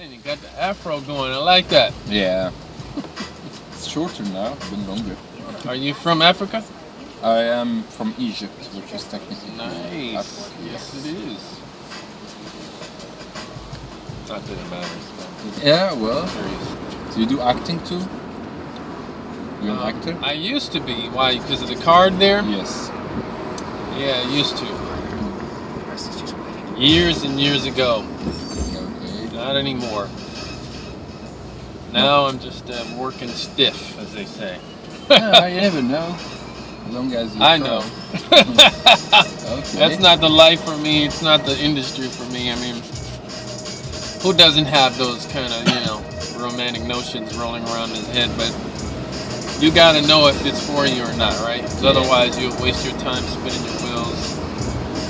Man, you got the afro going. I like that. Yeah. It's shorter now, been longer. Are you from Africa? I am from Egypt, which is technically Nice. Africa. Yes, it is. Not that it matters. But Yeah, well, I'm curious. so you do acting too? You're an actor? I used to be. Why? Because of the card there? Yes. Yeah, I used to. Years and years ago. Okay. Not anymore. Now I'm just working stiff, as they say. Yeah, you never know. As long as you I try. know. Okay. That's not the life for me. It's not the industry for me. I mean, who doesn't have those kind of, romantic notions rolling around his head? But you got to know if it's for you or not, right? 'Cause otherwise, you'll waste your time spinning your wheels,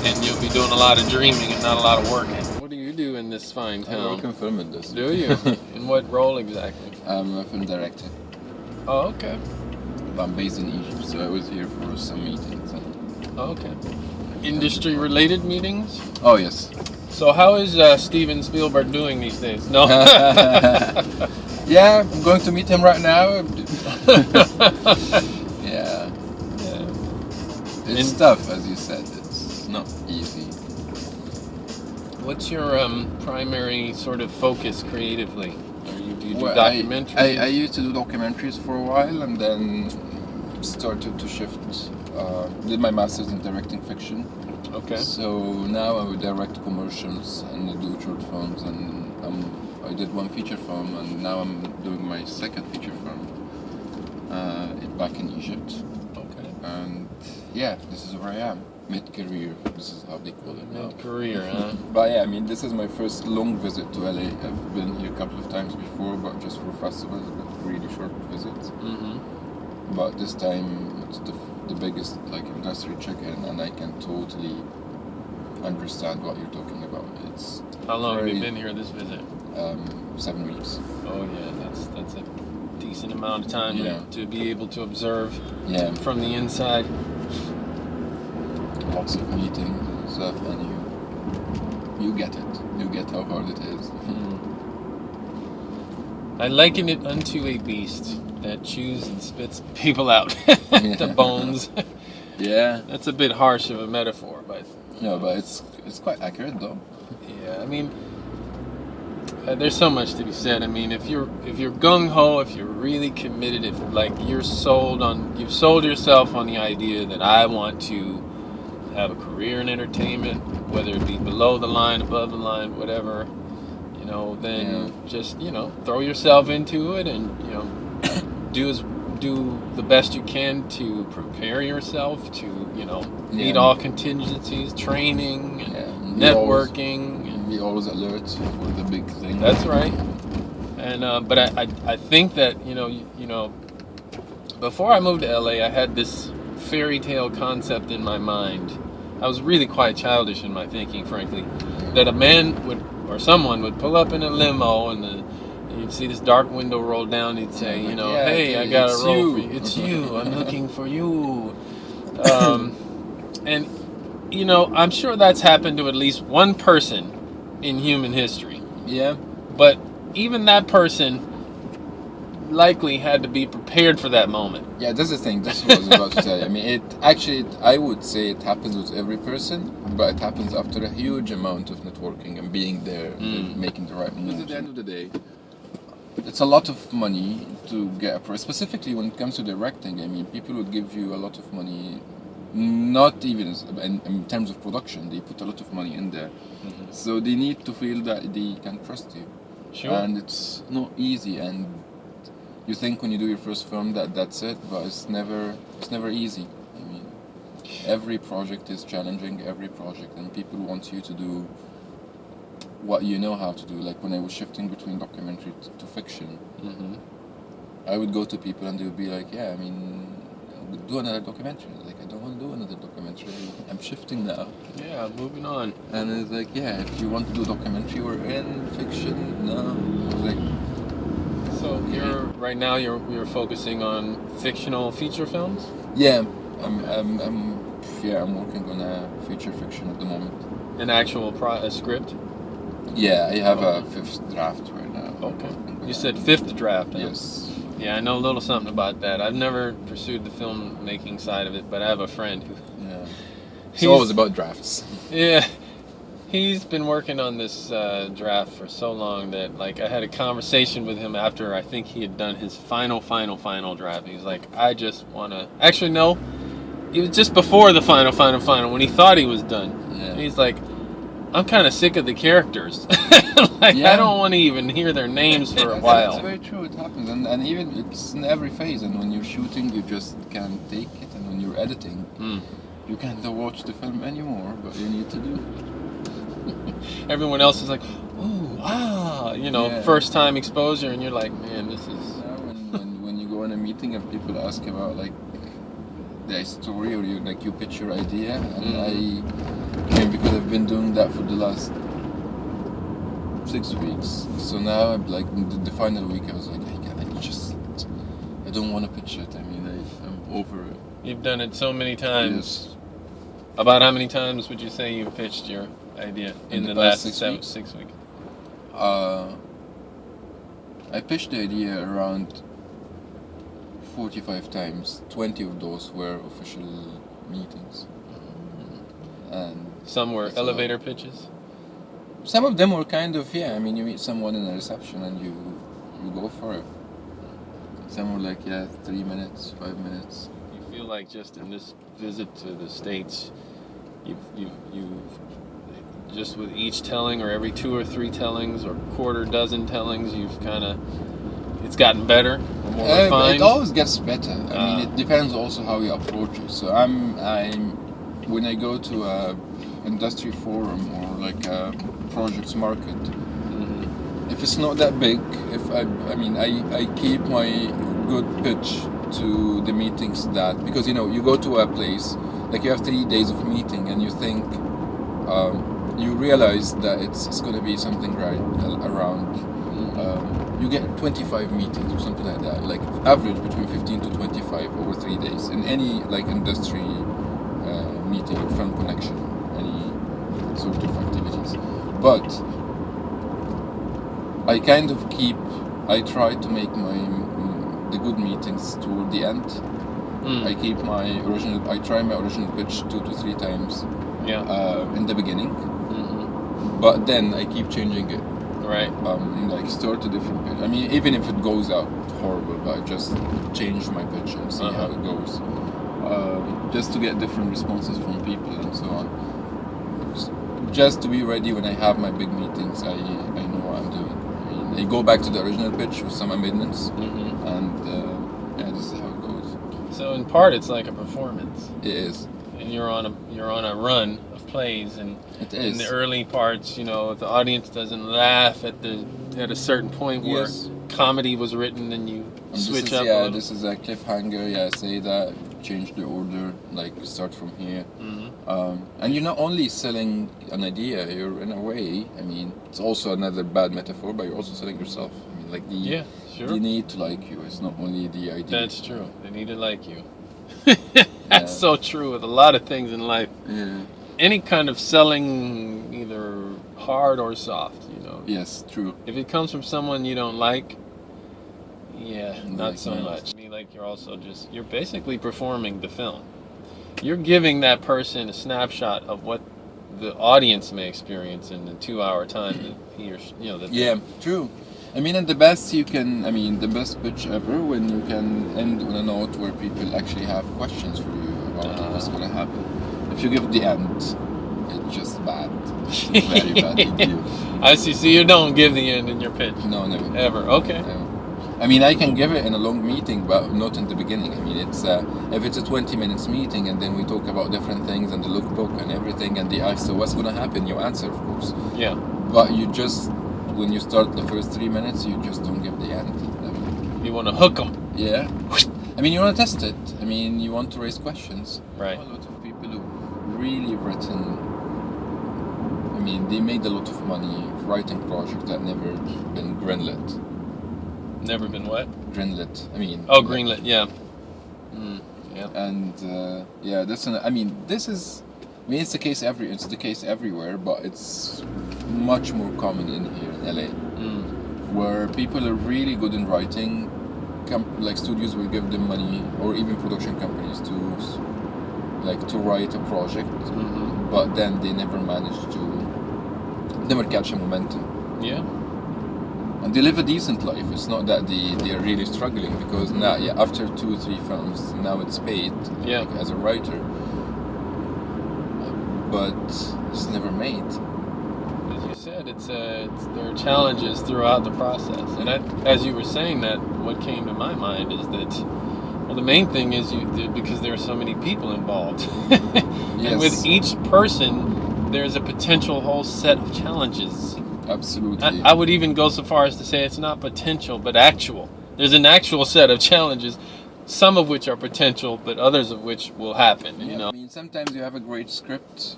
and you'll be doing a lot of dreaming and not a lot of working. What do you do in this fine I work town? in film industry. Do you? In what role exactly? I'm a film director. Oh, okay. I'm based in Egypt, so I was here for some meetings. Oh, okay. Industry-related meetings? Oh, yes. So how is Steven Spielberg doing these days? No. Yeah, I'm going to meet him right now. Yeah. It's tough, as you said. It's not easy. What's your primary sort of focus creatively? Do you do Well, documentaries? I used to do documentaries for a while and then started to shift. Did my master's in directing fiction. Okay. So now I would direct commercials and I do short films, and I did one feature film, and now I'm doing my second feature film back in Egypt. Okay. And yeah, this is where I am, mid-career. This is how they call it now. Mid-career, huh? But yeah, I mean, this is my first long visit to LA. I've been here a couple of times before, but just for festivals, but really short visits. Mm-hmm. But this time it's the biggest industry check-in, and I can totally understand what you're talking about. It's How long have you very- been here this visit? 7 weeks. Oh yeah, that's a decent amount of time Yeah. to be able to observe Yeah, from the inside. lots of meetings and stuff, and you get it. You get how hard it is. I liken it unto a beast that chews and spits people out. The bones. Yeah. That's a bit harsh of a metaphor, but No, but it's quite accurate though. yeah, I mean, there's so much to be said. I mean, if you're gung ho, if you're really committed, if you've sold yourself on the idea that I want to have a career in entertainment, whether it be below the line, above the line, whatever, then just throw yourself into it and do the best you can to prepare yourself to meet all contingencies, training, networking. Be always alert for the big thing. That's right. And but I think that before I moved to LA, I had this fairy tale concept in my mind. I was really quite childish in my thinking, frankly, that a man or someone would pull up in a limo and you'd see this dark window roll down. He'd say, hey, I got a role for you. It's you. I'm looking for you. And I'm sure that's happened to at least one person in human history. Yeah. But even that person likely had to be prepared for that moment. Yeah, that's the thing. That's what I was about to say. I mean, I would say it happens with every person, but it happens after a huge amount of networking and being there and making the right moves. At the end of the day, it's a lot of money to get a specifically when it comes to directing. I mean, people would give you a lot of money, not even in terms of production. They put a lot of money in there, so they need to feel that they can trust you. Sure. And it's not easy, and you think when you do your first film that's it, but it's never easy. I mean, every project is challenging, and people want you to do what you know how to do. Like when I was shifting between documentary to fiction, I would go to people and they would be like, yeah, I mean, do another documentary. Like, I don't want to do another documentary. I'm shifting now. Yeah, moving on. And it's like, yeah, if you want to do documentary or in fiction, no. Like, so right now you're focusing on fictional feature films? yeah, I'm working on a feature fiction at the moment. An actual script? Yeah, I have a 5th draft right Okay. You said 5th draft, huh? Yes. Yeah, I know a little something about that. I've never pursued the filmmaking side of it, but I have a friend who... Yeah. It's always about drafts. Yeah. He's been working on this draft for so long that, like, I had a conversation with him after I think he had done his final draft. He's like, I just want to... Actually, no. It was just before the final, when he thought he was done. Yeah. He's like, I'm kind of sick of the characters. Like, I don't want to even hear their names for a while. That's very true, it happens. And even it's in every phase. And when you're shooting, you just can't take it. And when you're editing, you can't watch the film anymore, but you need to do it. Everyone else is like, ooh, ah, you know, first time exposure, and you're like, man, this is... When you go in a meeting and people ask about, like, the story, or you pitch your idea, and because I've been doing that for the last 6 weeks, so now I'm like, the final week I was like, I don't want to pitch it. I mean, I'm over it. You've done it so many times. Yes. About how many times would you say you pitched your idea in the last 6 weeks? I pitched the idea around 45 times. 20 of those were official meetings. And some were elevator pitches? Some of them were kind of, I mean, you meet someone in a reception and you go for it. Some were like, 3 minutes, 5 minutes. You feel like just in this visit to the States, you've just with each telling, or every 2 or 3 tellings, or quarter dozen tellings, you've kind of, it's gotten better, or more refined? It always gets better. I mean, it depends also how you approach it. So when I go to a industry forum or like a projects market, if it's not that big, I keep my good pitch to the meetings because you go to a place, like you have 3 days of meeting and you think, you realize that it's going to be something right around, you get 25 meetings or something like that, like average between 15 to 25 over 3 days in any like industry meeting, film connection, any sort of activities. But I try to make the good meetings toward the end. I try my original pitch 2 to 3 times in the beginning, but then I keep changing it. Right. Like start a different pitch. I mean, even if it goes out horrible, but I just change my pitch and see how it goes. Just to get different responses from people and so on. Just to be ready when I have my big meetings, I know what I'm doing. I mean, I go back to the original pitch with some amendments, and this is how it goes. So in part, it's like a performance. It is. And you're on a run of plays, and in the early parts, the audience doesn't laugh at a certain point where comedy was written, and you switch up. Yeah, this is a cliffhanger. Yeah, say that, change the order, like start from here. And you're not only selling an idea, you're in a way, I mean, it's also another bad metaphor, but you're also selling yourself. I mean, like they need to like you. It's not only the idea. That's true. They need to like you. That's so true with a lot of things in life. Yeah. Any kind of selling, either hard or soft, Yes, true. If it comes from someone you don't like, not so much. I mean, like you're basically performing the film. You're giving that person a snapshot of what the audience may experience in the 2-hour time that he or she, true. I mean, and the best pitch ever when you can end on a note where people actually have questions for you about what's going to happen. If you give the end, it's just bad. It's a very bad idea. I see. So you don't give the end in your pitch? No, never. Ever? Okay. Never. I mean, I can give it in a long meeting, but not in the beginning. I mean, it's if it's a 20 minutes meeting and then we talk about different things and the lookbook and everything, and they ask, so what's going to happen? You answer, of course. Yeah. But when you start the first 3 minutes, you just don't give the end. You want to hook them. Yeah. I mean, you want to test it. I mean, you want to raise questions. Right. A lot of people who've really written, I mean, they made a lot of money writing projects that never been greenlit. Never been what? Greenlit. I mean. Oh, greenlit. Yeah. Yeah. And it's the case everywhere, but it's much more common in here in LA. where people are really good in writing. Like studios will give them money, or even production companies to write a project, but then they never catch a momentum. Yeah. And they live a decent life. It's not that they are really struggling, because now, after 2-3 films, now it's paid as a writer, but it's never made. As you said, there are challenges throughout the process, and as you were saying that, what came to my mind is that, well, the main thing is because there are so many people involved, and with each person, there's a potential whole set of challenges. Absolutely. I would even go so far as to say it's not potential, but actual. There's an actual set of challenges, some of which are potential, but others of which will happen. You know. I mean, sometimes you have a great script,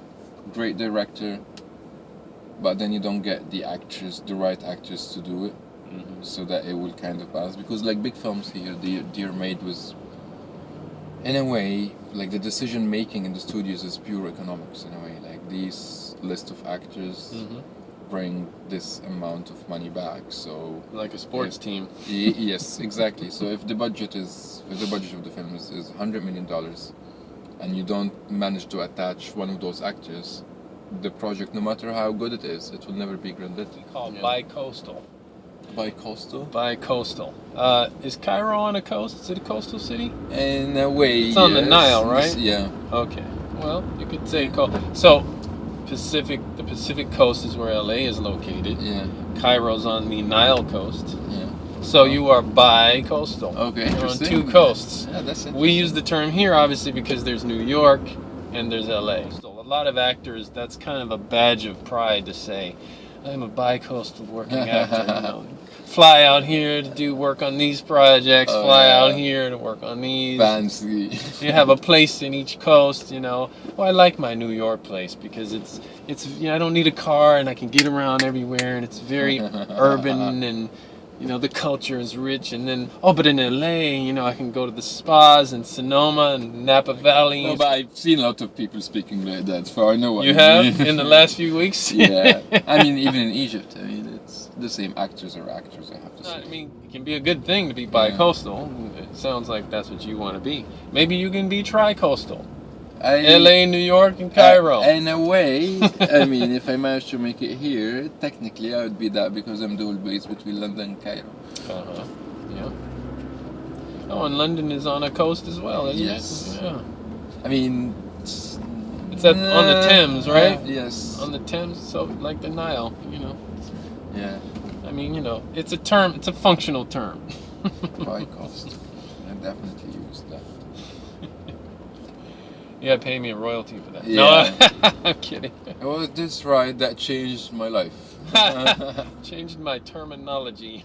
great director, but then you don't get the right actors to do it, so that it will kind of balance. Because like big films here, they're made with, in a way, like the decision making in the studios is pure economics in a way. Like these list of actors bring this amount of money back, so like a sports team. Yes, exactly. So if the budget of the film is $100 million, and you don't manage to attach one of those actors, the project, no matter how good it is, it will never be granted. We call it bi-coastal. Bi-coastal? Bi-coastal. Is Cairo on a coast? Is it a coastal city? In a way, it's on the Nile, right? Yeah. Okay. Well, you could say so. The Pacific coast is where LA is located. Yeah. Cairo's on the Nile coast. Yeah. So you are bi-coastal. Okay. You're on two coasts. Yeah, that's it. We use the term here obviously because there's New York and there's LA. A lot of actors, that's kind of a badge of pride to say, I'm a bi-coastal working actor. You know. Fly out here to do work on these projects, out here to work on these. Fancy. You have a place in each coast, you know. Well, I like my New York place because it's I don't need a car and I can get around everywhere, and it's very urban, and you know the culture is rich. And then but in LA, you know, I can go to the spas in Sonoma and Napa Valley. No, but I've seen a lot of people speaking like that, so I know what you have in the last few weeks. Yeah, I mean even in Egypt, I mean it's the same actors are actors. I have to say. I mean, it can be a good thing to be bi-coastal. It sounds like that's what you want to be. Maybe you can be tri-coastal. LA, New York, and Cairo. In a way, I mean, if I manage to make it here, technically I would be that, because I'm dual based between London and Cairo. Yeah. Oh, and London is on a coast as well, isn't it? Yeah. I mean, it's on the Thames, right? Yes. On the Thames, so like the Nile, you know. Yeah. I mean, you know, it's a term. It's a functional term. Bi-coast. I definitely use that. Yeah, pay me a royalty for that. Yeah. No, I'm kidding. It was this ride that changed my life. Changed my terminology.